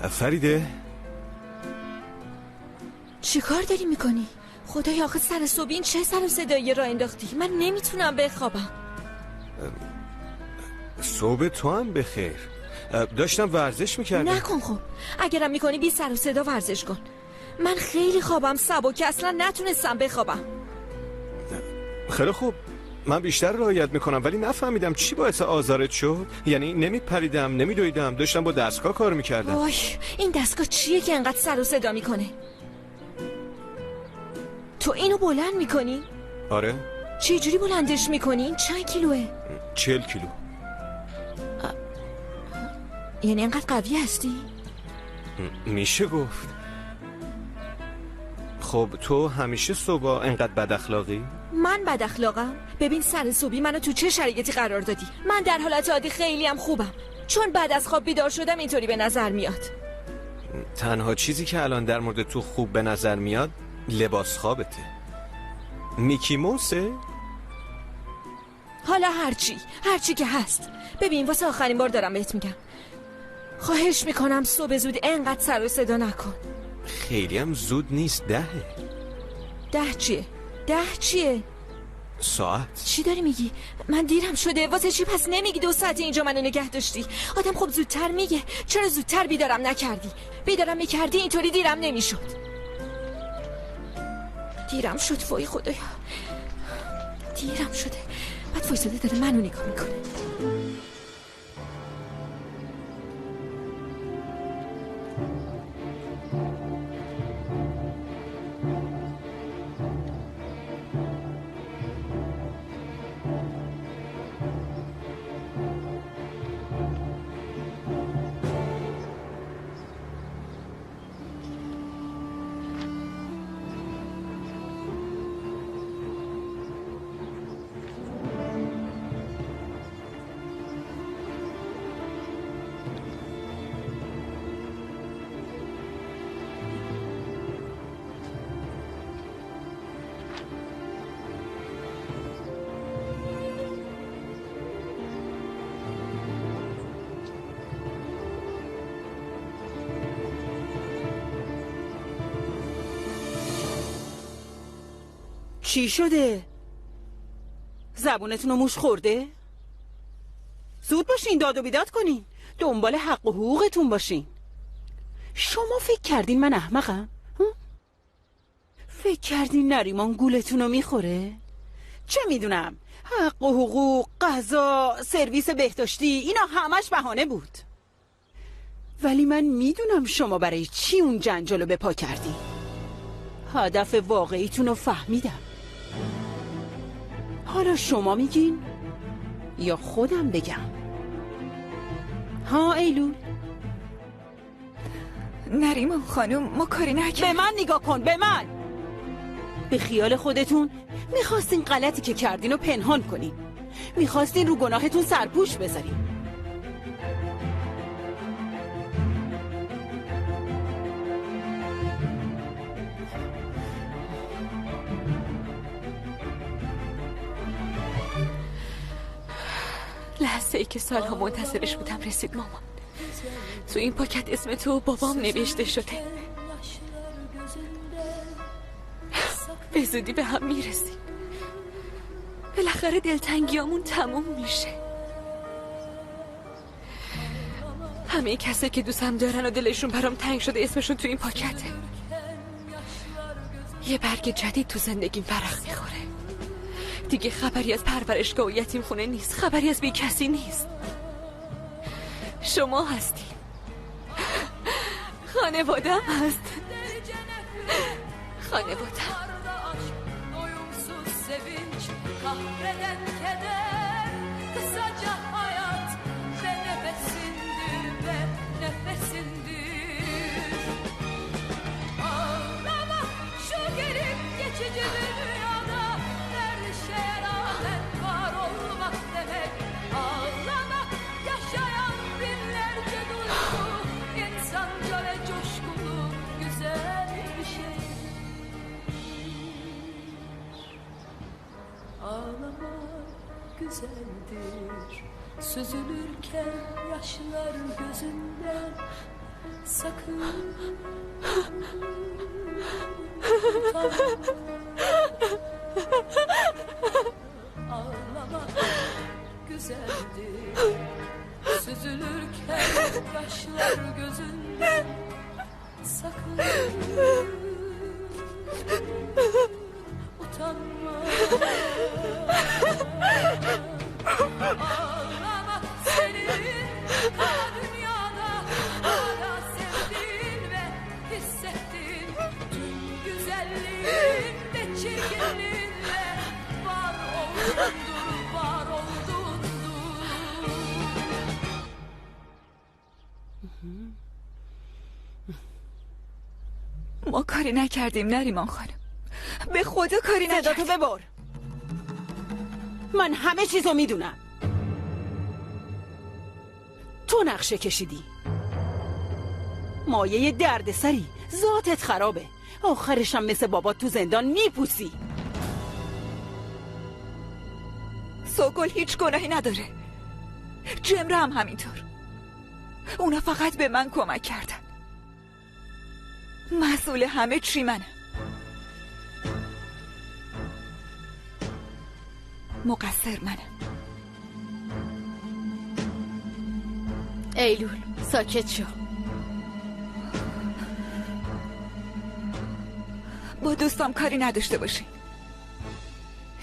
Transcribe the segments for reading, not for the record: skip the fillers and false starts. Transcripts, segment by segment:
فریده چی کار داری میکنی؟ خدای آخه سر صبح این چه سر و صدایی را انداختی؟ من نمیتونم بخوابم. صبح تو هم بخیر. داشتم ورزش میکردم. نکن خب، اگرم میکنی بی سر و صدا ورزش کن. من خیلی خوابم سبکه، اصلا نتونستم بخوابم. خیلی خوب، من بیشتر رعایت میکنم، ولی نفهمیدم چی باعث آزارت شد. یعنی نمیپریدم، نمیدویدم، داشتم با دستگاه کار میکردم. وای، این دستگاه چیه که انقدر سر و صدا میکنه؟ تو اینو بلند میکنی؟ آره. چه جوری بلندش میکنی؟ این چند کیلوه؟ 40 کیلو. یعنی انقدر قوی هستی؟ میشه گفت. خب تو همیشه صبح انقدر بد اخلاقی؟ من بد اخلاقم؟ ببین سر صبحی منو تو چه شرایطی قرار دادی. من در حالت عادی خیلی هم خوبم، چون بعد از خواب بیدار شدم اینطوری به نظر میاد. تنها چیزی که الان در مورد تو خوب به نظر میاد لباس خوابته. میکی موسه؟ حالا هرچی که هست. ببین واسه آخرین بار دارم بهت میگم، خواهش میکنم صبح زود انقدر سر و صدا نکن. خیلی هم زود نیست. 10. 10 چیه؟ 10 چیه؟ ساعت. چی داری میگی؟ من دیرم شده. واسه چی پس نمیگی 2 ساعت اینجا منو نگه داشتی؟ آدم خب زودتر میگه. چرا زودتر بیدارم نکردی؟ بیدارم میکردی اینطوری دیرم نمیشد. دیرم شد، وای خدایا دیرم شده. بعد وایساده داره منو نگاه میکنه. چی شده؟ زبونتون رو موش خورده؟ زود باشین داد و بیداد کنین، دنبال حق و حقوقتون باشین. شما فکر کردین من احمقم؟ فکر کردین نریمان گولتون رو میخوره؟ چه میدونم، حق و حقوق، غذا، سرویس بهداشتی، اینا همش بهانه بود. ولی من میدونم شما برای چی اون جنجالو به پا کردی. هدف واقعیتون رو فهمیدم. حالا شما میگین یا خودم بگم؟ ها ایلول؟ نریمان خانم ما کاری نکردیم. به من نگاه کن، به من. به خیال خودتون میخواستین غلطی که کردین رو پنهان کنین، میخواستین رو گناهتون سرپوش بذارین. لحظه ای که سالها منتظرش بودم رسید مامان. تو این پاکت اسم تو و بابام نوشته شده. به زودی به هم میرسیم. بالاخره دلتنگیامون تموم میشه. همه کسایی که دوستم دارن و دلشون برام تنگ شده اسمشون تو این پاکته. یه برگ جدید تو زندگیم ورق میخوره. دیگه خبری از پرورشگاه و یتیم خونه نیست، خبری از بی کسی نیست. شما هستی، خانوادم هست، خانوادم. Güzeldir süzülürken yaşlar gözünden sakın ağlama güzeldir, süzülürken yaşlar gözünden, sakın utanma. Ağlama, senin kara dünyada hala sevdiğin ve hissettiğin tüm güzelliğin ve çirkinliğinle var oldundur, var oldundur. ما کاری نکردیم نریمان خانم، به خدا کاری صداتو نکردیم. ببر. من همه چیزو میدونم. تو نقشه کشیدی، مایه دردسری، ذاتت خرابه، آخرشم مثل بابات تو زندان میپوسی. سوگل هیچ گناهی نداره، جمره هم همینطور. اونا فقط به من کمک کردن. مسئول همه چی منم. مقصر منم. ایلول ساکت شو. با دوستام کاری نداشته باشی.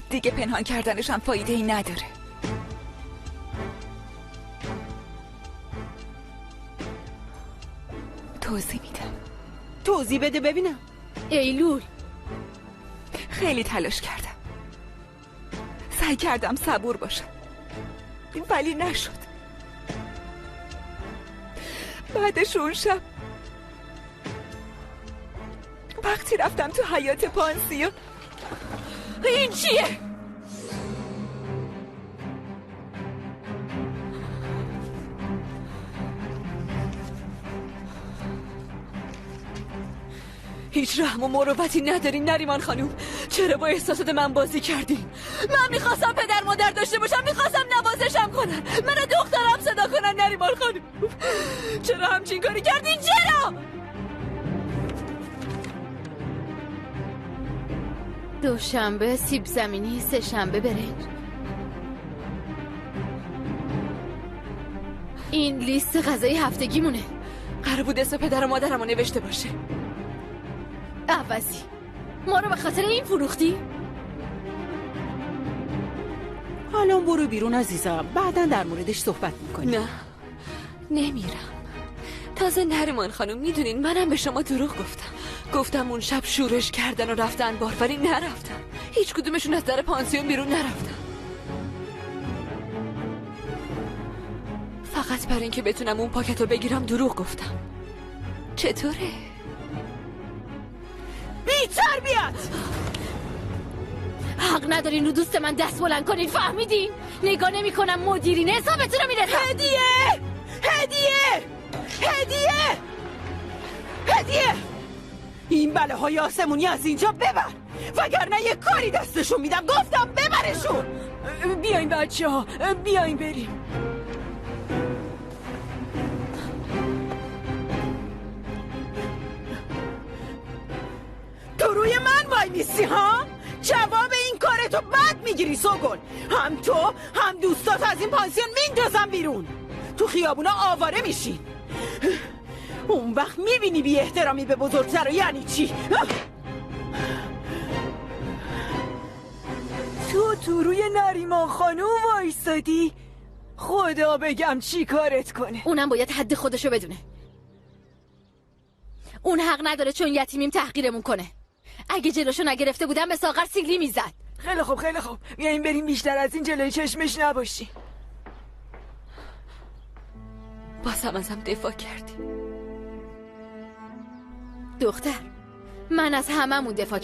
دیگه پنهان کردنش هم فایده ای نداره. توضیح میدم. توضیح بده ببینم. ایلول خیلی تلاش کردم، سعی کردم صبور باشم، ولی نشد. بعدش اون شب وقتی رفتم تو حیاط پانسیون. این چیه؟ هیچ رحم و مروتی ندارین نریمان خانوم. چرا با احساسات من بازی کردین؟ من میخواستم پدر مادر داشته باشم، میخواستم نوازشم کنن، منو دخترم صدا کنن. نریمان خانوم چرا همچین کاری کردین؟ چرا؟ دوشنبه سیب زمینی، سه شنبه برنج. این لیست غذای هفتگیمونه. قرار بود اسم پدر و مادرمو نوشته باشه. عوضی ما رو به خاطر این فروختی؟ الان برو بیرون عزیزم، بعداً در موردش صحبت میکنی. نه نمیرم. تازه نریمان خانم میدونین منم به شما دروغ گفتم اون شب شورش کردن و رفتن بار، ولی نرفتم. هیچ کدومشون از در پانسیون بیرون نرفتن. فقط برای اینکه بتونم اون پاکت رو بگیرم دروغ گفتم. چطوره؟ بی تربیت! حق ندارین رو دوست من دست بلند کنین، فهمیدین؟ نگاه نمی کنم مدیرین حسابتون رو میرسم. هدیه! این بله های آسمونی از اینجا ببر، وگرنه یه کاری دستشون میدم. گفتم ببرشون. بیاین بچه ها، بیاین بریم. تو روی من وای میسی ها؟ جواب این کارتو بد میگیری سوگل. هم تو هم دوستات از این پانسیون میندازم بیرون. تو خیابونا آواره میشین. اون وقت میبینی بی احترامی به بزرگتر یعنی چی؟ تو روی نریمان خانوم وایستادی؟ خدا بگم چی کارت کنه. اونم باید حد خودشو بدونه. اون حق نداره چون یتیمیم تحقیرمون کنه. اگه جلوشو نگرفته بودم به ساغر سیلی میزد. خیلی خوب بیاین بریم، بیشتر از این جلوی چشمش نباشی. بازم ازم دفاع کردی. دختر من از هممون دفاع